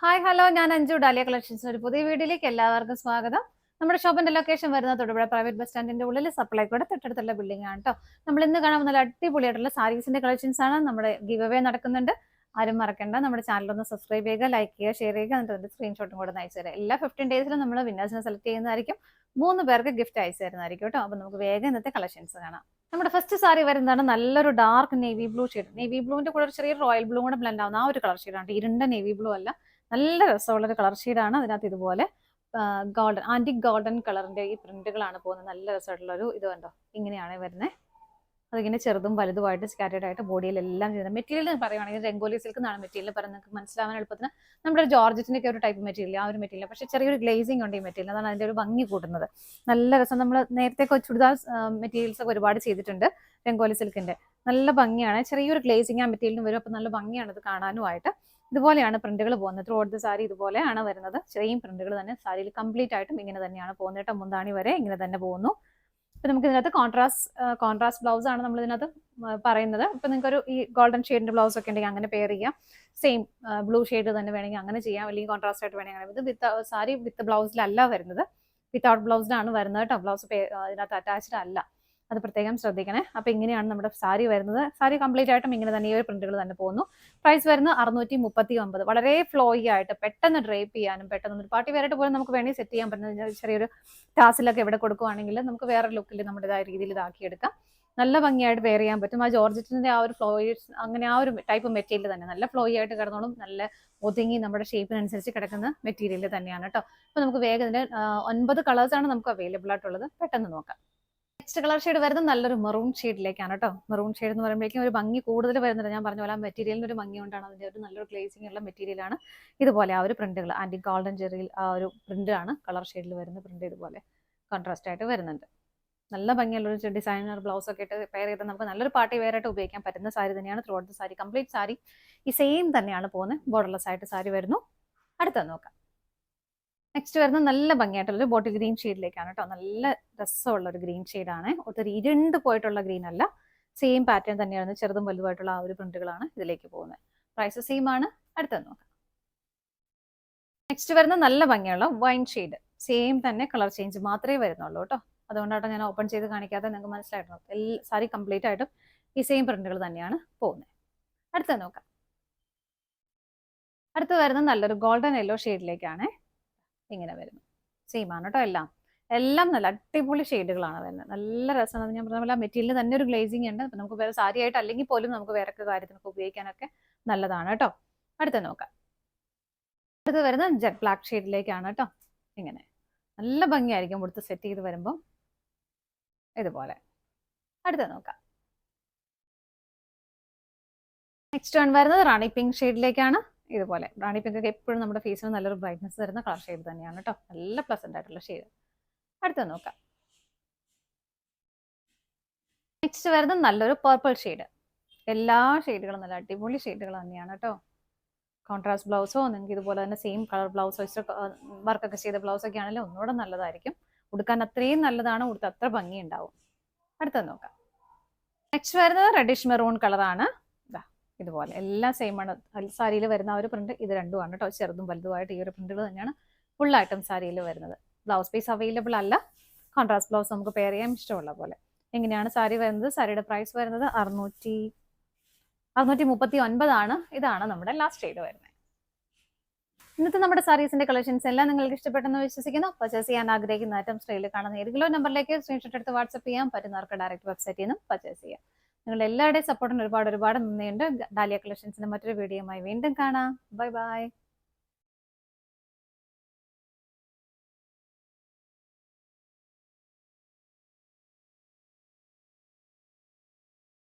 Hi hello, ഞാൻ Anju. Dahlia collections ഒരു പുതിയ വീഡിയോയിലേക്ക് എല്ലാവർക്കും സ്വാഗതം. നമ്മുടെ ഷോപ്പിന്റെ ലൊക്കേഷൻ വരുന്നത് തൊടുപുഴ പ്രൈവറ്റ് ബസ് സ്റ്റാൻഡിന്റെ ഉള്ളിൽ സപ്ലൈക്കോടെ തൊട്ടടുത്തുള്ള ബിൽഡിംഗ് ആണ് കേട്ടോ. നമ്മൾ ഇന്ന് കാണാൻ നല്ല അടിപൊളിയായിട്ടുള്ള സാരീസിന്റെ കളക്ഷൻസ് ആണ്. നമ്മുടെ ഗിവ് അവേ നടക്കുന്നുണ്ട്. ആരും മറക്കണ്ട, നമ്മുടെ ചാനൽ ഒന്ന് സബ്സ്ക്രൈബ് ചെയ്യുക, ലൈക്ക് ചെയ്യുക, ഷെയർ ചെയ്യുക, എന്നിട്ട് അതിന്റെ സ്ക്രീൻഷോട്ടും കൂടെ അയച്ചു തരാം. എല്ലാ 15 ഡേയ്സിലും നമ്മൾ വിന്നേഴ്സിനെ സെലക്ട് ചെയ്യുന്നതായിരിക്കും. 3 പേർക്ക് ഗിഫ്റ്റ് അയച്ചു തരുന്നതായിരിക്കും കേട്ടോ. അപ്പൊ നമുക്ക് വേഗം ഇന്നത്തെ കളക്ഷൻസ് കാണാം. നമ്മുടെ ഫസ്റ്റ് സാരി വരുന്നതാണ് നല്ലൊരു dark navy blue shade. Navy ബ്ലൂവിന്റെ കൂടെ ഒരു ചെറിയ റോയൽ ബ്ലൂ കൂടെ ബ്ലെൻഡ് ആവുന്ന ആ ഒരു കളർ ഷെയ്ഡാണ്. ഇരുണ്ട നേവി ബ്ലൂ അല്ല, നല്ല രസമുള്ളൊരു കളർ ഷെയ്ഡാണ്. അതിനകത്ത് ഇതുപോലെ ഗോൾഡൻ ആന്റിക് ഗോൾഡൻ കളറിന്റെ ഈ പ്രിന്റുകളാണ് പോകുന്നത്. നല്ല രസമായിട്ടുള്ള ഒരു ഇത് കണ്ടോ, ഇങ്ങനെയാണ് വരുന്നത്. അതിങ്ങനെ ചെറുതും വലുതുമായിട്ട് സ്കാറ്റേഡ് ആയിട്ട് ബോഡിയിലെല്ലാം ചെയ്യുന്നത്. മെറ്റീരിയൽ പറയുവാണെങ്കിൽ രംഗോലി സിൽക്ക് എന്നാണ് മെറ്റീരിയൽ പറയുന്നത്. നിങ്ങൾക്ക് മനസ്സിലാവാൻ എളുപ്പത്തിന് നമ്മുടെ ജോർജറ്റിന്റെ ഒക്കെ ഒരു ടൈപ്പ് മെറ്റീരിയൽ, ആ ഒരു മെറ്റീരിയൽ, പക്ഷേ ചെറിയൊരു ഗ്ലേസിംഗ് ഉണ്ട് ഈ മെറ്റീരിയൽ. അതാണ് അതിന്റെ ഒരു ഭംഗി കൂട്ടുന്നത്. നല്ല രസം. നമ്മൾ നേരത്തെ ചുടിദാർ മെറ്റീരിയൽസ് ഒക്കെ ഒരുപാട് ചെയ്തിട്ടുണ്ട് രംഗോലി സിൽക്കിന്റെ. നല്ല ഭംഗിയാണ്. ചെറിയൊരു ഗ്ലേസിംഗ് ആ മെറ്റീരിയലിന് വരും. അപ്പൊ നല്ല ഭംഗിയാണ് ഇത് കാണാനുമായിട്ട്. ഇതുപോലെയാണ് പ്രിന്റുകൾ പോകുന്നത്. ത്രൂ ഔട്ട് ദ സാരി ഇതുപോലെയാണ് വരുന്നത്. സെയിം പ്രിന്റുകൾ തന്നെ സാരിയിൽ കംപ്ലീറ്റ് ആയിട്ടും ഇങ്ങനെ തന്നെയാണ് പോകുന്നത് കേട്ടോ. മുന്താണി വരെ ഇങ്ങനെ തന്നെ പോകുന്നു. ഇപ്പൊ നമുക്ക് ഇതിനകത്ത് കോൺട്രാസ്റ്റ് ബ്ലൗസ് ആണ് നമ്മൾ ഇതിനകത്ത് പറയുന്നത്. ഇപ്പൊ നിങ്ങൾക്ക് ഒരു ഈ ഗോൾഡൻ ഷെയ്ഡിന്റെ ബ്ലൗസ് ഒക്കെ ഉണ്ടെങ്കിൽ അങ്ങനെ പെയർ ചെയ്യാം. സെയിം ബ്ലൂ ഷെയ്ഡ് തന്നെ വേണമെങ്കിൽ അങ്ങനെ ചെയ്യാം, അല്ലെങ്കിൽ കോൺട്രാസ്റ്റ് ആയിട്ട് വേണമെങ്കിൽ. ഇത് സാരി വിത്ത് ബ്ലൗസിലല്ല വരുന്നത്, വിത്തൗട്ട് ബ്ലൗസിലാണ് വരുന്നത് കേട്ടോ. ബ്ലൗസ് ഇതിനകത്ത് അറ്റാച്ച്ഡ് അല്ല, അത് പ്രത്യേകം ശ്രദ്ധിക്കണേ. അപ്പൊ ഇങ്ങനെയാണ് നമ്മുടെ സാരി വരുന്നത്. സാരി കംപ്ലീറ്റ് ആയിട്ടും ഇങ്ങനെ തന്നെ ഈ ഒരു പ്രിന്റുകൾ തന്നെ പോകുന്നു. പ്രൈസ് വരുന്നത് 639. വളരെ ഫ്ലോയി ആയിട്ട് പെട്ടെന്ന് ഡ്രേപ്പ് ചെയ്യാനും പെട്ടെന്ന് പാർട്ടി വെയറായിട്ട് പോലും നമുക്ക് വേണമെങ്കിൽ സെറ്റ് ചെയ്യാൻ പറ്റുന്ന ചെറിയൊരു ടാസിലൊക്കെ ഇവിടെ കൊടുക്കുവാണെങ്കിൽ നമുക്ക് വേറെ ലുക്കിൽ നമ്മുടേതായ രീതിയിൽ ഇതാക്കിയെടുക്കാം. നല്ല ഭംഗിയായിട്ട് വെയർ ചെയ്യാൻ പറ്റും. ആ ജോർജറ്റിന്റെ ആ ഒരു ഫ്ലോയി, അങ്ങനെ ആ ഒരു ടൈപ്പ് മെറ്റീരിയൽ തന്നെ നല്ല ഫ്ലോയി ആയിട്ട് കിടന്നോളും. നല്ല ഒതുങ്ങി നമ്മുടെ ഷേപ്പിനനുസരിച്ച് കിടക്കുന്ന മെറ്റീരിയൽ തന്നെയാണ് കേട്ടോ. അപ്പൊ നമുക്ക് വേഗം ഇതിന്റെ 9 കളേഴ്സാണ് നമുക്ക് അവൈലബിൾ ആയിട്ടുള്ളത്. പെട്ടെന്ന് നോക്കാം. നെക്സ്റ്റ് കളർ ഷെയ്ഡ് വരുന്നത് നല്ലൊരു മെറൂൺ ഷെയ്ഡിലേക്കാണ് കേട്ടോ. മെറൂൺ ഷെയ്ഡ് എന്ന് പറയുമ്പോഴേക്കും ഒരു ഭംഗി കൂടുതൽ വരുന്നുണ്ട്. ഞാൻ പറഞ്ഞ പോലെ ആ മെറ്റീരിയലിന് ഒരു ഭംഗി കൊണ്ടാണ്. അതിന്റെ ഒരു നല്ലൊരു ഗ്ലേസിംഗ് ഉള്ള മെറ്റീരിയലാണ്. ഇതുപോലെ ആ ഒരു പ്രിന്റുകൾ ആന്റി ഗോൾഡൻ ജെറിയിൽ ആ ഒരു പ്രിന്റ് ആണ് കളർ ഷെയ്ഡിൽ വരുന്ന പ്രിന്റ്. ഇതുപോലെ കോൺട്രാസ്റ്റ് ആയിട്ട് വരുന്നുണ്ട്. നല്ല ഭംഗിയുള്ളൊരു ഡിസൈനർ ബ്ലൗസ് ഒക്കെ ഇട്ട് പെയർ ചെയ്ത് നമുക്ക് നല്ലൊരു പാർട്ടി വെയർ ആയിട്ട് ഉപയോഗിക്കാൻ പറ്റുന്ന സാരി തന്നെയാണ്. Through out the sari complete sari ഈ സെയിം തന്നെയാണ് പോകുന്നത്. ബോർഡർലെസ് ആയിട്ട് സാരി വരുന്നു. അടുത്ത നോക്കാം. നെക്സ്റ്റ് വരുന്നത് നല്ല ഭംഗിയായിട്ടുള്ള ബോട്ടിൽ ഗ്രീൻ ഷെയ്ഡിലേക്കാണ് കേട്ടോ. നല്ല രസമുള്ള ഒരു ഗ്രീൻ ഷെയ്ഡാണ്. ഒത്തിരി ഇരുണ്ട് പോയിട്ടുള്ള ഗ്രീൻ അല്ല, സെയിം പാറ്റേൺ തന്നെയാണ്. ചെറുതും വലുതുമായിട്ടുള്ള ആ ഒരു പ്രിന്റുകളാണ് ഇതിലേക്ക് പോകുന്നത്. പ്രൈസ് സെയിം ആണ്. അടുത്തത് നോക്കാം. നെക്സ്റ്റ് വരുന്നത് നല്ല ഭംഗിയുള്ള വൈൻ ഷെയ്ഡ്. സെയിം തന്നെ, കളർ ചേഞ്ച് മാത്രമേ വരുന്നുള്ളൂ കേട്ടോ. അതുകൊണ്ടാണ് ഞാൻ ഓപ്പൺ ചെയ്ത് കാണിക്കാതെ. നിങ്ങൾക്ക് മനസ്സിലായിരുന്നു. സാരി കംപ്ലീറ്റ് ആയിട്ടും ഈ സെയിം പ്രിന്റുകൾ തന്നെയാണ് പോകുന്നത്. അടുത്തത് നോക്കാം. അടുത്ത് വരുന്നത് നല്ലൊരു ഗോൾഡൻ യെല്ലോ ഷെയ്ഡിലേക്കാണ്. ഇങ്ങനെ വരുന്നു. സെയിം ആണ് കേട്ടോ. എല്ലാം നല്ല അടിപൊളി ഷെയ്ഡുകളാണ് വരുന്നത്. നല്ല രസമാണ്. ഞാൻ പറഞ്ഞ പോലെ മെറ്റീരിയൽ തന്നെ ഒരു ഗ്ലേസിംഗ് ഉണ്ട്. അപ്പൊ നമുക്ക് വേറെ സാരി ആയിട്ട് അല്ലെങ്കിൽ പോലും നമുക്ക് വേറെ കാര്യത്തിനൊക്കെ ഉപയോഗിക്കാനൊക്കെ നല്ലതാണ് കേട്ടോ. അടുത്ത നോക്കാം. അടുത്ത് വരുന്നത് ജെറ്റ് ബ്ലാക്ക് ഷെയ്ഡിലേക്കാണ് കേട്ടോ. ഇങ്ങനെ നല്ല ഭംഗിയായിരിക്കും കൊടുത്ത് സെറ്റ് ചെയ്ത് വരുമ്പോൾ ഇതുപോലെ. അടുത്ത നോക്കാം. നെക്സ്റ്റ് വൺ വരുന്നത് റാണി പിങ്ക് ഷെയ്ഡിലേക്കാണ്. ഇതുപോലെ റാണി പിങ്ക് ഒക്കെ എപ്പോഴും നമ്മുടെ ഫേസിന് നല്ലൊരു ബ്രൈറ്റ്നസ് തരുന്ന കളർ ഷെയ്ഡ് തന്നെയാണ് കേട്ടോ. നല്ല പ്ലസന്റ് ആയിട്ടുള്ള ഷെയ്ഡ്. അടുത്ത നോക്കാം. നെക്സ്റ്റ് വരുന്നത് നല്ലൊരു പർപ്പിൾ ഷെയ്ഡ്. എല്ലാ ഷെയ്ഡുകളും നല്ല അടിപൊളി ഷെയ്ഡുകൾ തന്നെയാണ് കേട്ടോ. കോൺട്രാസ്റ്റ് ബ്ലൗസോ നിങ്ങൾക്ക് ഇതുപോലെ തന്നെ സെയിം കളർ ബ്ലൗസ് വെച്ച് വർക്കൊക്കെ ചെയ്ത ബ്ലൗസ് ഒക്കെ ആണെങ്കിലും ഒന്നുകൂടെ നല്ലതായിരിക്കും. ഉടുക്കാൻ അത്രയും നല്ലതാണ്. ഉടുത്ത് അത്ര ഭംഗി ഉണ്ടാവും. അടുത്ത നോക്കാം. നെക്സ്റ്റ് വരുന്നത് റെഡിഷ് മെറൂൺ കളറാണ്. ഇതുപോലെ എല്ലാം സെയിം ആണ്. സാരിയിൽ വരുന്ന ആ ഒരു പ്രിന്റ് ഇത് രണ്ടുമാണ് കേട്ടോ. ചെറുതും വലുതുമായിട്ട് ഈ ഒരു പ്രിന്റുകൾ തന്നെയാണ് ഫുൾ ആയിട്ടും സാരിയിൽ വരുന്നത്. ബ്ലൗസ് പീസ് അവൈലബിൾ അല്ല. കോൺട്രാസ്റ്റ് ബ്ലൗസ് നമുക്ക് പെയർ ചെയ്യാൻ ഇഷ്ടമുള്ള പോലെ. എങ്ങനെയാണ് സാരി വരുന്നത്? സാരിയുടെ പ്രൈസ് വരുന്നത് 639 ആണ്. ഇതാണ് നമ്മുടെ ലാസ്റ്റ് ഷെയ്ഡ് വരുന്നത്. ഇന്നത്തെ നമ്മുടെ സാരീസിന്റെ കളക്ഷൻസ് എല്ലാം നിങ്ങൾക്ക് ഇഷ്ടപ്പെട്ടെന്ന് വിശ്വസിക്കുന്നു. പർച്ചേസ് ചെയ്യാൻ ആഗ്രഹിക്കുന്ന ഐറ്റംസ് ട്രെയിൽ കാണുന്ന ഏതെങ്കിലും നമ്പറിലേക്ക് സ്ക്രീൻഷോട്ട് എടുത്ത് വാട്സ്ആപ്പ് ചെയ്യാൻ പറ്റുന്നവർക്ക് ഡയറക്റ്റ് വെബ്സൈറ്റിൽ നിന്നും പർച്ചേസ് ചെയ്യാം. നിങ്ങളുടെ എല്ലാവരുടെയും സപ്പോർട്ടിന് ഒരുപാട് നന്ദിയുണ്ട്. ഡാലിയ കളക്ഷൻസിന്റെ മറ്റൊരു വീഡിയോയുമായി വീണ്ടും കാണാം. Bye bye.